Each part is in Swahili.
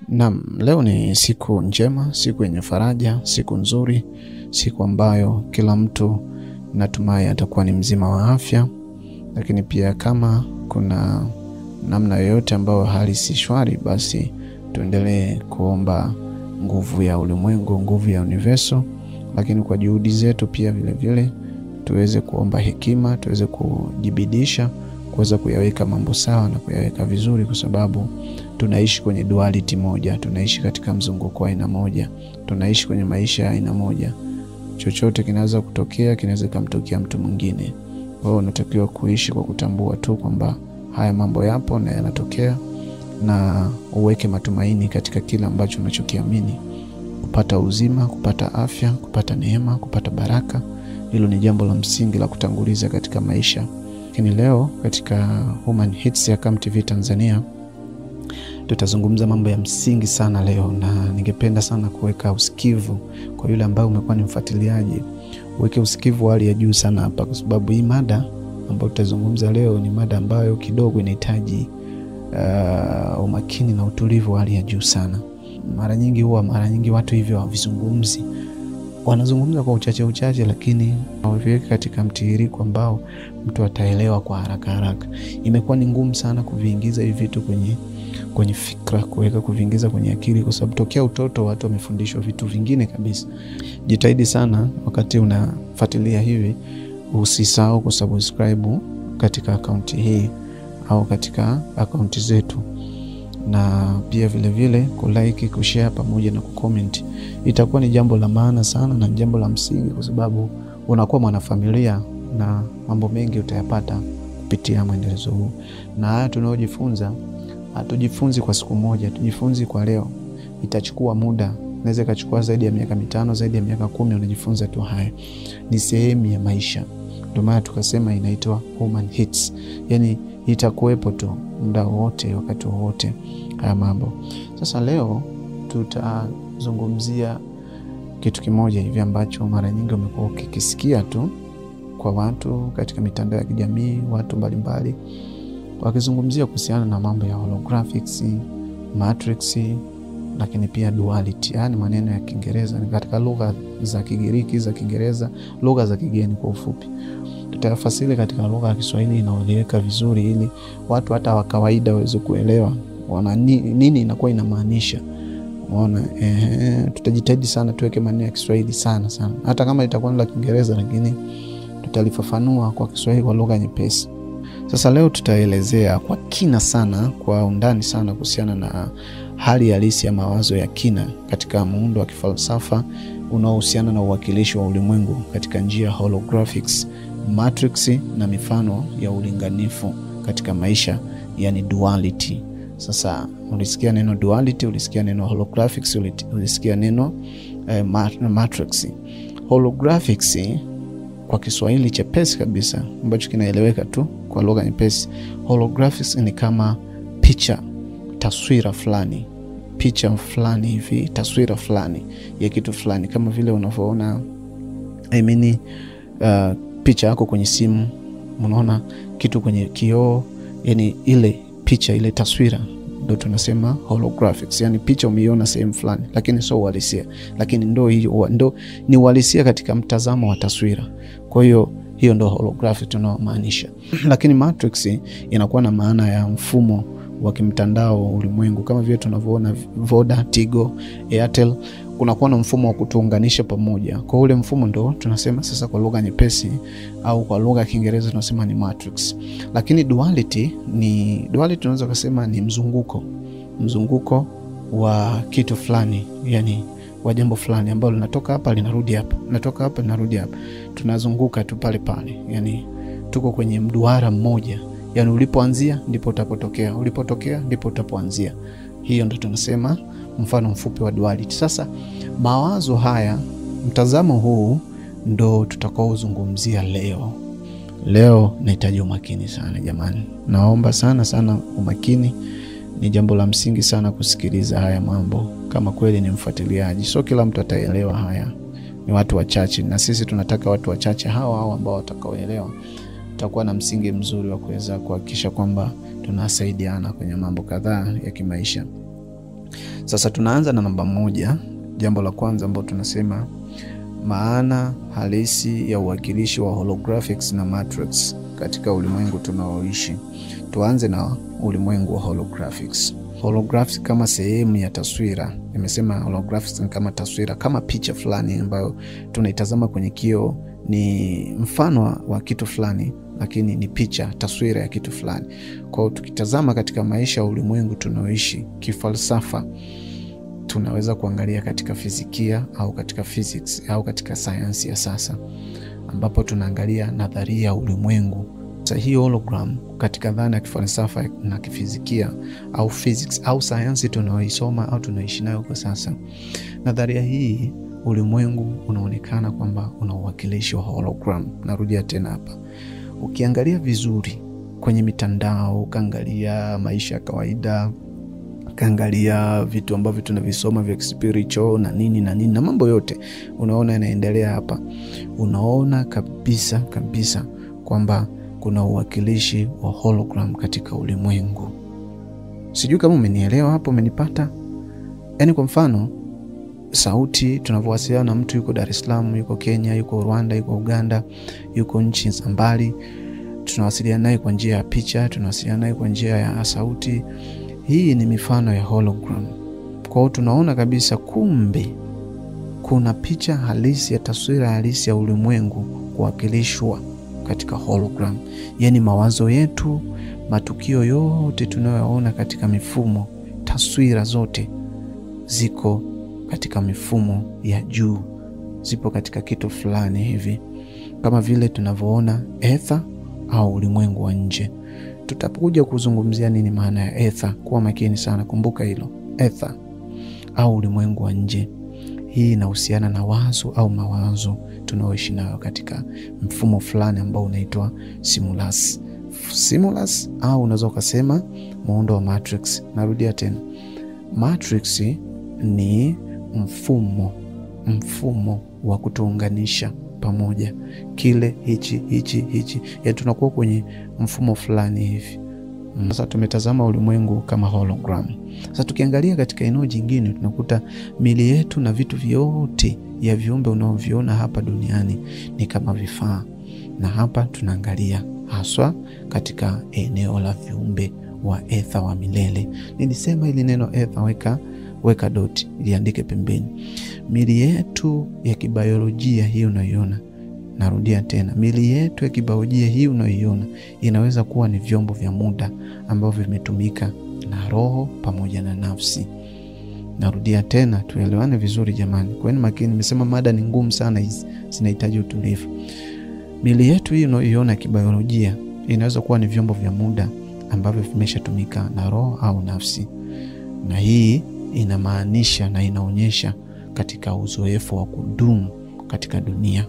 Naam, leo ni siku njema, siku yenye faraja, siku nzuri, siku ambayo kila mtu natumai atakuwa ni mzima wa afya. Lakini pia kama kuna namna yoyote ambayo hali si shwari, basi tuendelee kuomba nguvu ya ulimwengu, nguvu ya universo. Lakini kwa juhudi zetu pia vile vile tuweze kuomba hekima, tuweze kujibidisha kuweza kuyaweka mambo sawa na kuyaweka vizuri, kwa sababu tunaishi kwenye duality moja, tunaishi katika mzunguko wa aina moja, tunaishi kwenye maisha ya aina moja. Chochote kinaweza kutokea, kinaweza kumtokea mtu mwingine. Kwa hiyo unatakiwa kuishi kwa kutambua tu kwamba haya mambo yapo na yanatokea, na uweke matumaini katika kila ambacho unachokiamini. Kupata uzima, kupata afya, kupata neema, kupata baraka, hilo ni jambo la msingi la kutanguliza katika maisha. Lakini leo katika Human Hits ya Come TV Tanzania tutazungumza mambo ya msingi sana leo, na ningependa sana kuweka usikivu kwa yule ambaye umekuwa ni mfuatiliaji. Uweke usikivu hali ya juu sana hapa, kwa sababu hii mada ambayo tutazungumza leo ni mada ambayo kidogo inahitaji umakini na utulivu hali ya juu sana. Mara nyingi watu hivyo havizungumzi. Wanazungumza kwa uchache, lakini hawaviweki katika mtiririko ambao mtu ataelewa kwa haraka. Imekuwa ni ngumu sana kuviingiza hivi vitu kwenye fikra, kuviingiza kwenye akili, kwa sababu tokea utoto watu wamefundishwa vitu vingine kabisa. Jitahidi sana wakati unafuatilia hivi, usisahau kusubscribe katika akaunti hii au katika akaunti zetu, na pia vile vile kulike, kushare pamoja na kucomment. Itakuwa ni jambo la maana sana na jambo la msingi, kwa sababu unakuwa mwanafamilia na mambo mengi utayapata kupitia mwendelezo huu. Na haya tunayojifunza, hatujifunzi kwa siku moja, tujifunzi kwa leo. Itachukua muda, inaweza ikachukua zaidi ya miaka 5, zaidi ya miaka 10 unajifunza tu haya. Ni sehemu ya maisha. Ndio maana tukasema inaitwa Human Hits. Yaani itakuwepo tu muda wote, wakati wote haya mambo. Sasa leo tutazungumzia kitu kimoja hivi ambacho mara nyingi umekuwa ukikisikia tu kwa watu katika mitandao ya kijamii, watu mbalimbali wakizungumzia kuhusiana na mambo ya holographics, matrix, lakini pia duality. Yaani maneno ya Kiingereza ni katika lugha za Kigiriki, za Kiingereza, lugha za kigeni kwa ufupi. Tutafasiri katika lugha ya Kiswahili inaeleweka vizuri, ili watu hata wa kawaida waweze kuelewa nini inakuwa inamaanisha. Unaona, tutajitahidi sana tuweke maneno ya Kiswahili sana. Hata kama itakuwa ni la Kiingereza, lakini tutalifafanua kwa Kiswahili kwa lugha nyepesi. Sasa leo tutaelezea kwa kina sana, kwa undani sana kuhusiana na hali halisi ya mawazo ya kina katika muundo wa kifalsafa unaohusiana na uwakilishi wa ulimwengu katika njia holographics, matrix na mifano ya ulinganifu katika maisha, yani duality. Sasa ulisikia neno duality, ulisikia neno holographics, ulisikia neno matrix. Holographics kwa Kiswahili chepesi kabisa ambacho kinaeleweka tu kwa lugha nyepesi, holographics ni kama picha, taswira fulani, picha fulani hivi, taswira fulani ya kitu fulani, kama vile unavyoona picha yako kwenye simu, unaona kitu kwenye kioo, yani ile picha, ile taswira ndio tunasema holographics. Yani picha umeiona sehemu fulani, lakini sio uhalisia, lakini ndio ni uhalisia katika mtazamo wa taswira. Kwa hiyo ndio holographic tunaomaanisha. Lakini matrix inakuwa na maana ya mfumo wa kimtandao ulimwengu, kama vile tunavyoona Voda, Tigo, Airtel, kunakuwa na mfumo wa kutuunganisha pamoja. Kwa ule mfumo ndo tunasema sasa kwa lugha nyepesi, au kwa lugha ya Kiingereza tunasema ni matrix. Lakini duality tunaweza kusema ni mzunguko wa kitu fulani, yani wa jambo fulani ambalo linatoka hapa linarudi hapa, linatoka hapa linarudi hapa. Tunazunguka tu pale, yani tuko kwenye mduara mmoja. Yani ulipoanzia ndipo utapotokea, ulipotokea ndipo utapoanzia. Hiyo ndio tunasema mfano mfupi wa duality. Sasa mawazo haya, mtazamo huu ndo tutakaozungumzia leo. Leo nahitaji umakini sana jamani. Naomba sana umakini. Ni jambo la msingi sana kusikiliza haya mambo kama kweli ni mfuatiliaji. Sio kila mtu ataelewa haya. Ni watu wachache, na sisi tunataka watu wachache hao ambao watakaoelewa. Tutakuwa na msingi mzuri wa kuweza kuhakikisha kwamba tunasaidiana kwenye mambo kadhaa ya kimaisha. Sasa tunaanza na namba 1. Jambo la kwanza ambalo tunasema maana halisi ya uwakilishi wa holographics na matrix katika ulimwengu tunaoishi. Tuanze na ulimwengu wa holographics. Holographics kama sehemu ya taswira. Nimesema holographics kama taswira, kama picha fulani ambayo tunaitazama kwenye kioo, ni mfano wa kitu fulani lakini ni picha, taswira ya kitu fulani. Kwa hiyo tukitazama katika maisha ya ulimwengu tunaoishi kifalsafa, tunaweza kuangalia katika fizikia au katika physics au katika sayansi ya sasa, ambapo tunaangalia nadharia ya ulimwengu. Sasa hii hologram katika dhana ya kifalsafa na kifizikia au physics au sayansi tunaoisoma au tunaishi nayo kwa sasa, nadharia hii, ulimwengu unaonekana kwamba una uwakilishi wa hologram. Narudia tena hapa. Ukiangalia vizuri kwenye mitandao, ukaangalia maisha ya kawaida, ukaangalia vitu ambavyo tunavisoma vya spiritual na nini na mambo yote unaona yanaendelea hapa, unaona kabisa kwamba kuna uwakilishi wa hologram katika ulimwengu. Sijui kama umenielewa hapo, umenipata? Yaani kwa mfano, sauti tunavyowasiliana na mtu yuko Dar es Salaam, yuko Kenya, yuko Rwanda, yuko Uganda, yuko nchi za mbali, tunawasiliana naye kwa njia ya picha, tunawasiliana naye kwa njia ya sauti. Hii ni mifano ya hologram. Kwa hiyo tunaona kabisa kumbe kuna picha halisi ya taswira halisi ya ulimwengu kuwakilishwa katika hologram. Yaani mawazo yetu, matukio yote tunayoona katika mifumo, taswira zote ziko katika mifumo ya juu, zipo katika kitu fulani hivi, kama vile tunavyoona ether au ulimwengu wa nje. Tutakuja kuzungumzia nini maana ya ether, kuwa makini sana, kumbuka hilo. Ether au ulimwengu wa nje, hii inahusiana na wazo au mawazo tunaoishi nayo katika mfumo fulani ambao unaitwa simulus au unaweza kusema muundo wa matrix. Narudia tena, matrix ni mfumo wa kutuunganisha pamoja, kile hichi ya tunakuwa kwenye mfumo fulani hivi. Sasa tumetazama ulimwengu kama hologram. Sasa tukiangalia katika eneo jingine, tunakuta mili yetu na vitu vyote ya viumbe unaoviona hapa duniani ni kama vifaa, na hapa tunaangalia haswa katika eneo la viumbe wa ether wa milele. Nilisema ili neno ether, weka dot, liandike pembeni. Mili yetu ya kibiolojia hii unaiona, narudia tena, mili yetu ya kibiolojia hii unaiona inaweza kuwa ni vyombo vya muda ambavyo vimetumika na roho pamoja na nafsi. Narudia tena, tuelewane vizuri jamani. Kweni makini, nimesema mada ni ngumu sana hizi, zinahitaji utulivu. Mili yetu hii unaiona kibiolojia inaweza kuwa ni vyombo vya muda ambavyo vimeshatumika na roho au nafsi. Na hii inamaanisha na inaonyesha katika uzoefu wa kudumu katika dunia.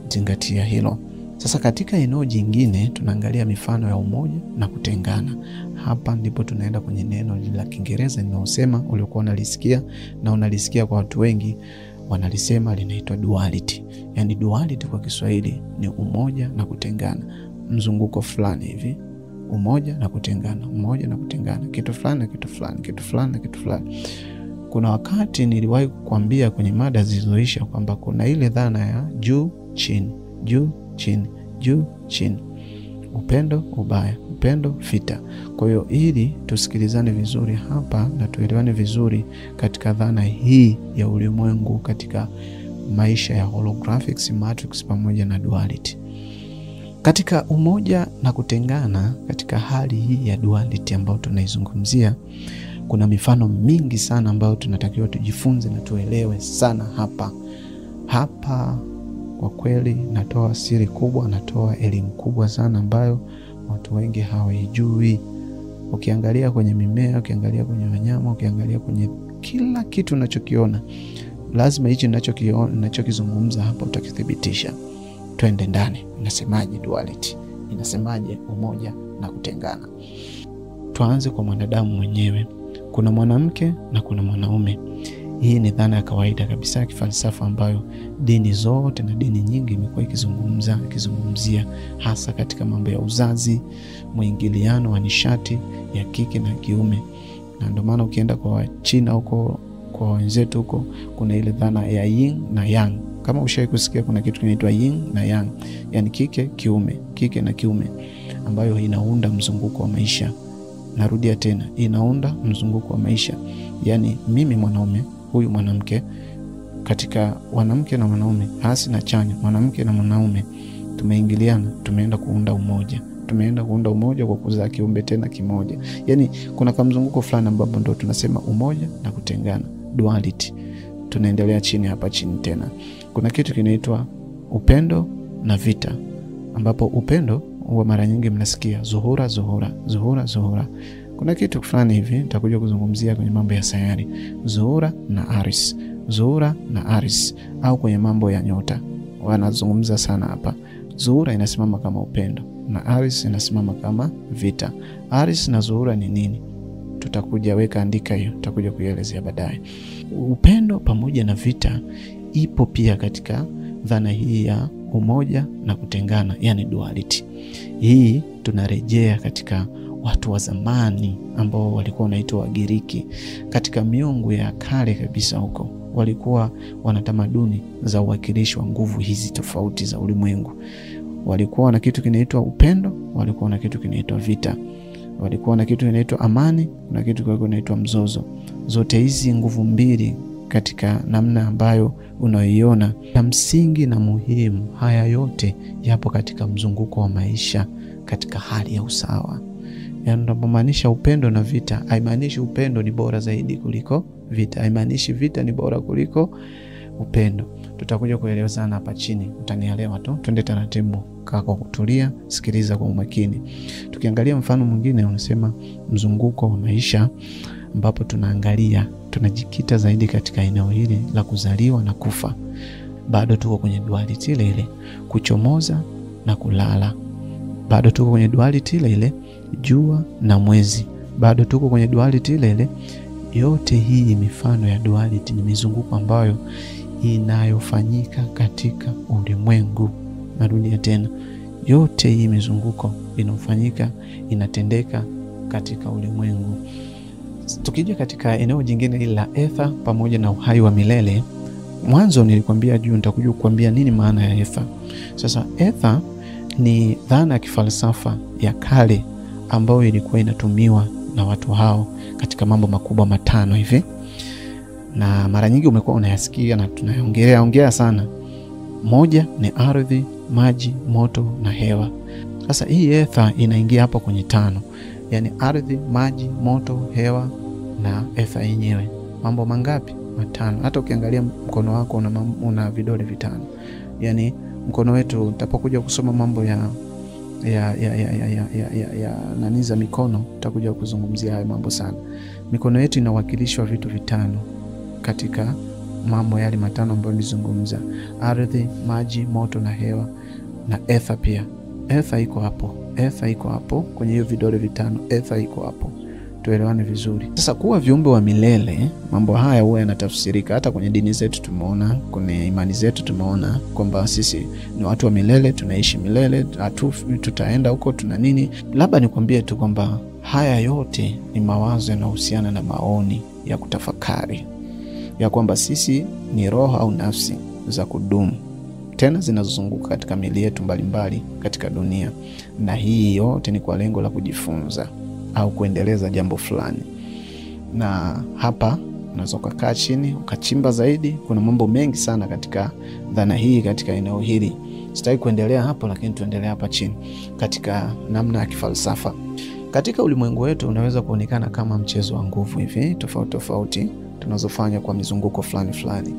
Zingatia hilo. Sasa katika eneo jingine tunaangalia mifano ya umoja na kutengana. Hapa ndipo tunaenda kwenye neno la Kiingereza linalosema, uliokuwa unalisikia na unalisikia kwa watu wengi wanalisema, linaitwa duality. Yaani duality kwa Kiswahili ni umoja na kutengana. Mzunguko fulani hivi, umoja na kutengana, umoja na kutengana, kitu fulani na kitu fulani, kitu fulani na kitu fulani. Kuna wakati niliwahi kukwambia kwenye mada zilizoisha kwamba kuna ile dhana ya juu chini, juu chini, juu chini, upendo ubaya, upendo vita. Kwa hiyo ili tusikilizane vizuri hapa na tuelewane vizuri katika dhana hii ya ulimwengu katika maisha ya holographics, matrix pamoja na duality. Katika umoja na kutengana, katika hali hii ya duality ambayo tunaizungumzia, kuna mifano mingi sana ambayo tunatakiwa tujifunze na tuelewe sana hapa. Kwa kweli natoa siri kubwa, natoa elimu kubwa sana ambayo watu wengi hawaijui. Ukiangalia kwenye mimea, ukiangalia kwenye wanyama, ukiangalia kwenye kila kitu unachokiona, lazima hichi ninachokizungumza hapa utakithibitisha. Twende ndani. Inasemaje duality? Inasemaje umoja na kutengana? Tuanze kwa mwanadamu mwenyewe. Kuna mwanamke na kuna mwanaume. Hii ni dhana ya kawaida kabisa ya kifalsafa ambayo dini zote na dini nyingi imekuwa ikizungumzia hasa katika mambo ya uzazi, mwingiliano wa nishati ya kike na kiume. Na ndio maana ukienda kwa China huko, kwa wenzetu huko, kuna ile dhana ya yin na yang. Kama ushawahi kusikia kuna kitu kinaitwa yin na yang, yani kike kiume, kike na kiume, ambayo inaunda mzunguko wa maisha. Narudia tena, inaunda mzunguko wa maisha. Yani mimi mwanaume, huyu mwanamke, katika wanamke na wanaume, hasi na chanya, mwanamke na mwanaume tumeingiliana, tumeenda kuunda umoja. Tumeenda kuunda umoja kwa kuzaa kiumbe tena kimoja. Yani kuna kamzunguko fulani ambapo ndo tunasema umoja na kutengana, duality. Tunaendelea chini hapa chini tena. Kuna kitu kinaitwa upendo na vita, ambapo upendo huwa mara nyingi mnasikia Zuhura Zuhura, Zuhura Zuhura. Kuna kitu fulani hivi nitakuja kuzungumzia kwenye mambo ya sayari, Zuhura na Aries, Zuhura na Aries, au kwenye mambo ya nyota wanazungumza sana hapa. Zuhura inasimama kama upendo na Aries inasimama kama vita. Aries na Zuhura ni nini? Tutakuja weka andika hiyo, tutakuja kuielezea baadaye. Upendo pamoja na vita ipo pia katika dhana hii ya umoja na kutengana, yani duality. Hii tunarejea katika watu wa zamani ambao walikuwa wanaitwa Wagiriki. Katika miungu ya kale kabisa huko, walikuwa wana tamaduni za uwakilishi wa nguvu hizi tofauti za ulimwengu. Walikuwa na kitu kinaitwa upendo, walikuwa na kitu kinaitwa vita. Walikuwa na kitu kinaitwa amani, na kitu kinaitwa mzozo. Zote hizi nguvu mbili katika namna ambayo unaiona ya msingi na muhimu, haya yote yapo katika mzunguko wa maisha katika hali ya usawa. Yani unapomaanisha upendo na vita, haimaanishi upendo ni bora zaidi kuliko vita, haimaanishi vita ni bora kuliko upendo. Tutakuja kuelezana hapa chini, utanielewa tu. Twende taratibu, kaa kwa kutulia, sikiliza kwa umakini. Tukiangalia mfano mwingine unasema mzunguko wa maisha, ambapo tunajikita zaidi katika eneo hili la kuzaliwa na kufa. Bado tuko kwenye duality ile ile, kuchomoza na kulala. Bado tuko kwenye duality ile ile, jua na mwezi. Bado tuko kwenye duality ile ile. Yote hii mifano ya duality ni mizunguko ambayo inayofanyika katika ulimwengu. Narudia tena, yote hii mizunguko inafanyika, inatendeka katika ulimwengu. Tukija katika eneo jingine la ether pamoja na uhai wa milele, mwanzo nilikwambia juu, nitakuja kukuambia nini maana ya ether. Sasa ether ni dhana ya kifalsafa ya kale ambayo ilikuwa inatumiwa na watu hao katika mambo makubwa matano hivi, na mara nyingi umekuwa unayasikia na tunaongelea sana. Moja ni ardhi, maji, moto na hewa. Sasa hii ether inaingia hapo kwenye tano, yani ardhi, maji, moto, hewa na ether yenyewe. Mambo mangapi? Matano. Hata ukiangalia mkono wako una vidole vitano. Yani mkono wetu, utapokuja kusoma mambo ya nani za mikono, tutakuja kuzungumzia hayo mambo sana. Mikono yetu inawakilishwa vitu vitano katika mambo yale matano ambayo nilizungumza: ardhi, maji, moto na hewa na ether pia. Ether iko hapo. Ether iko hapo kwenye hiyo vidole vitano. Ether iko hapo. Tuelewane vizuri. Sasa kuwa viumbe wa milele, mambo haya huwa yanatafsirika hata kwenye dini zetu. Tumeona kwenye imani zetu, tumeona kwamba sisi ni watu wa milele, tunaishi milele, tutaenda huko, tuna nini. Labda nikwambie tu kwamba haya yote ni mawazo yanayohusiana na maoni ya kutafakari, ya kwamba sisi ni roho au nafsi za kudumu, tena zinazozunguka katika miili yetu mbalimbali katika dunia, na hii yote ni kwa lengo la kujifunza au kuendeleza jambo fulani. Na hapa unaweza kukaa chini ukachimba zaidi. Kuna mambo mengi sana katika dhana hii, katika eneo hili. Sitaki kuendelea hapo, lakini tuendelea hapa chini katika namna ya kifalsafa. Katika ulimwengu wetu unaweza kuonekana kama mchezo wa nguvu hivi tofauti tofauti tunazofanya kwa mizunguko fulani fulani.